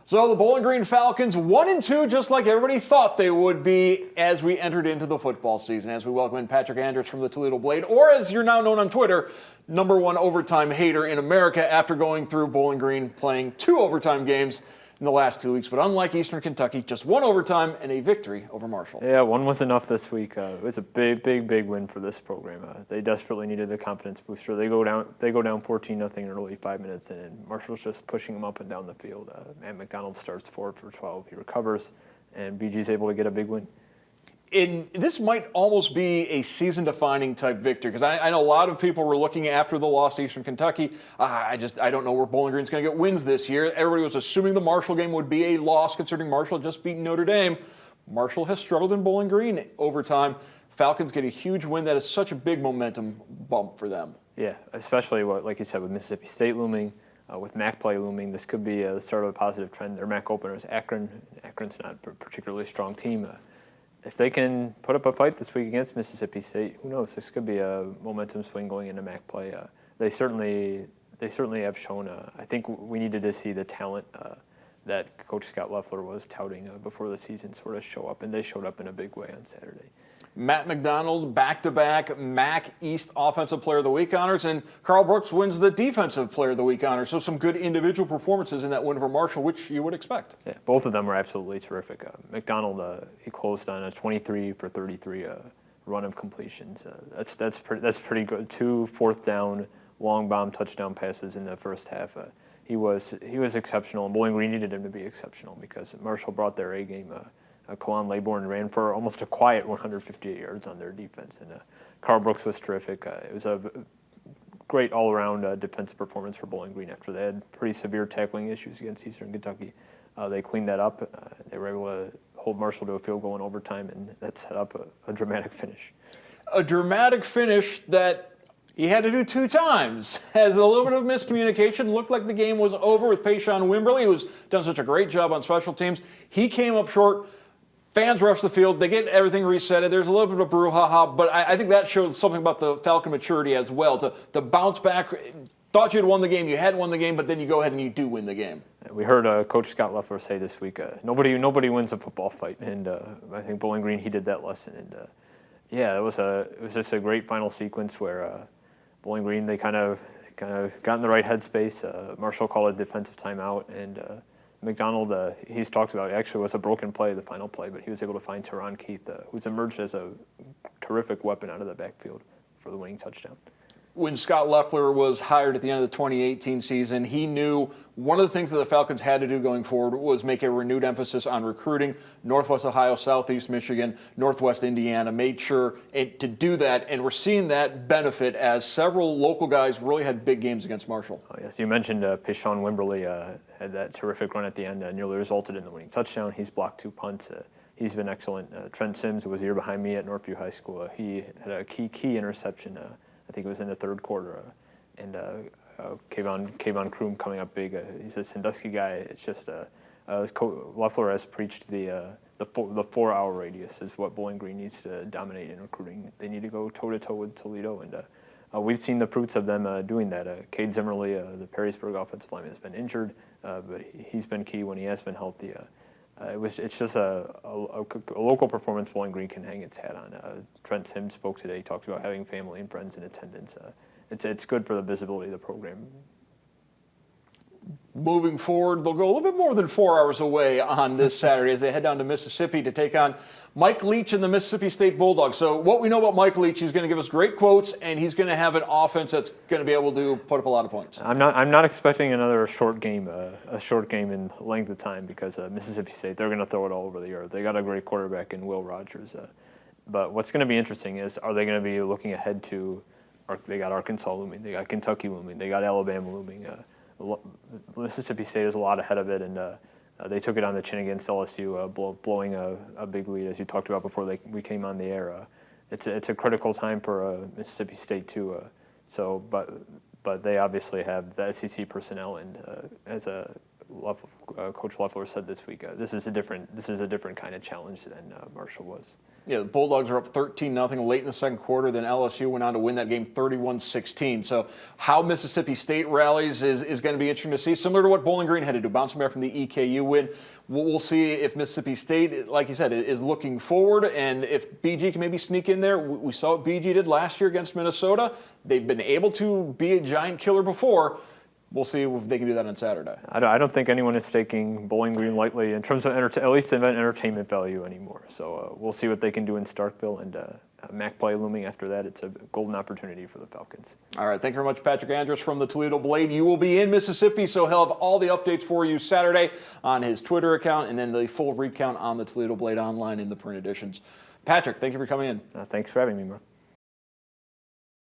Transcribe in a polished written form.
So the Bowling Green Falcons 1-2, just like everybody thought they would be as we entered into the football season. As we welcome in Patrick Andrews from the Toledo Blade, or as you're now known on Twitter, #1 overtime hater in America after going through Bowling Green playing 2 overtime games in the last 2 weeks. But unlike Eastern Kentucky, just 1 overtime and a victory over Marshall. Yeah, 1 was enough this week. It was a big win for this program. They desperately needed the confidence booster. They go down 14-0 in early 5 minutes, and Marshall's just pushing them up and down the field. Matt McDonald starts 4 for 12. He recovers, and BG's able to get a big win. This might almost be a season-defining type victory, because I know a lot of people were looking after the loss to Eastern Kentucky. I don't know where Bowling Green's going to get wins this year. Everybody was assuming the Marshall game would be a loss, considering Marshall just beat Notre Dame. Marshall has struggled in Bowling Green over time. Falcons get a huge win. That is such a big momentum bump for them. Yeah, especially like you said, with Mississippi State looming, with MAC play looming, this could be the start of a positive trend. Their MAC opener is Akron. Akron's not a particularly strong team. If they can put up a fight this week against Mississippi State, who knows? This could be a momentum swing going into MAC play. They certainly have shown. I think we needed to see the talent that Coach Scott Loeffler was touting before the season sort of show up, and they showed up in a big way on Saturday. Matt McDonald, back-to-back MAC East Offensive Player of the Week honors, and Carl Brooks wins the Defensive Player of the Week honors. So some good individual performances in that win over Marshall, which you would expect. Yeah, both of them were absolutely terrific. McDonald, he closed on a 23 for 33 run of completions. That's pretty good. 2 4th-down long bomb touchdown passes in the first half. He was exceptional, and Bowling Green needed him to be exceptional because Marshall brought their A game. Kalan Laybourne ran for almost a quiet 158 yards on their defense, and Carl Brooks was terrific. It was a great all-around defensive performance for Bowling Green after they had pretty severe tackling issues against Eastern Kentucky. They cleaned that up. They were able to hold Marshall to a field goal in overtime, and that set up a dramatic finish. A dramatic finish that he had to do 2 times. As a little bit of miscommunication, looked like the game was over with Payshawn Wimberly, who's done such a great job on special teams. He came up short. Fans rush the field. They get everything reset. There's a little bit of a brouhaha, but I think that showed something about the Falcon maturity as well, to bounce back. Thought you'd won the game, you hadn't won the game, but then you go ahead and you do win the game. We heard Coach Scott Loeffler say this week, nobody wins a football fight, and I think Bowling Green heeded that lesson. And it was just a great final sequence where Bowling Green, they kind of got in the right headspace. Marshall called a defensive timeout, and McDonald, he's talked about, it actually was a broken play, the final play, but he was able to find Teron Keith, who's emerged as a terrific weapon out of the backfield for the winning touchdown. When Scott Loeffler was hired at the end of the 2018 season, he knew one of the things that the Falcons had to do going forward was make a renewed emphasis on recruiting. Northwest Ohio, Southeast Michigan, Northwest Indiana made sure to do that, and we're seeing that benefit as several local guys really had big games against Marshall. Oh, yes, you mentioned Payshawn Wimberly had that terrific run at the end, nearly resulted in the winning touchdown. He's blocked 2 punts. He's been excellent. Trent Sims, who was a year behind me at Northview High School, he had a key interception. I think it was in the 3rd quarter, and Kayvon Kroom coming up big. He's a Sandusky guy. It's just Loeffler has preached the 4-hour radius is what Bowling Green needs to dominate in recruiting. They need to go toe-to-toe with Toledo, and we've seen the fruits of them doing that. Cade Zimmerly, the Perrysburg offensive lineman, has been injured, but he's been key when he has been healthy. It's just a local performance Bowling Green can hang its hat on. Trent Sims spoke today. He talked about having family and friends in attendance. It's good for the visibility of the program. Moving forward, they'll go a little bit more than 4 hours away on this Saturday as they head down to Mississippi to take on Mike Leach and the Mississippi State Bulldogs. So what we know about Mike Leach, he's going to give us great quotes, and he's going to have an offense that's going to be able to put up a lot of points. I'm not expecting another short game in length of time, because Mississippi State, they're going to throw it all over the earth. They got a great quarterback in Will Rogers. But what's going to be interesting is, are they going to be looking ahead to? They got Arkansas looming, they got Kentucky looming, they got Alabama looming. Mississippi State is a lot ahead of it, and they took it on the chin against LSU, blowing a big lead, as you talked about before we came on the air. It's a critical time for Mississippi State too. But they obviously have the SEC personnel, and as Coach Loeffler said this week, this is a different kind of challenge than Marshall was. the Bulldogs are up 13-0 late in the second quarter. Then LSU went on to win that game 31-16. So how Mississippi State rallies is going to be interesting to see. Similar to what Bowling Green had to do, bouncing back from the EKU win. We'll see if Mississippi State, like you said, is looking forward, and if BG can maybe sneak in there. We saw what BG did last year against Minnesota. They've been able to be a giant killer before. We'll see if they can do that on Saturday. I don't think anyone is taking Bowling Green lightly in terms of at least event entertainment value anymore. So we'll see what they can do in Starkville, and MAC play looming after that. It's a golden opportunity for the Falcons. All right, thank you very much, Patrick Andrus from the Toledo Blade. You will be in Mississippi, so he'll have all the updates for you Saturday on his Twitter account, and then the full recount on the Toledo Blade online in the print editions. Patrick, thank you for coming in. Thanks for having me, Mark.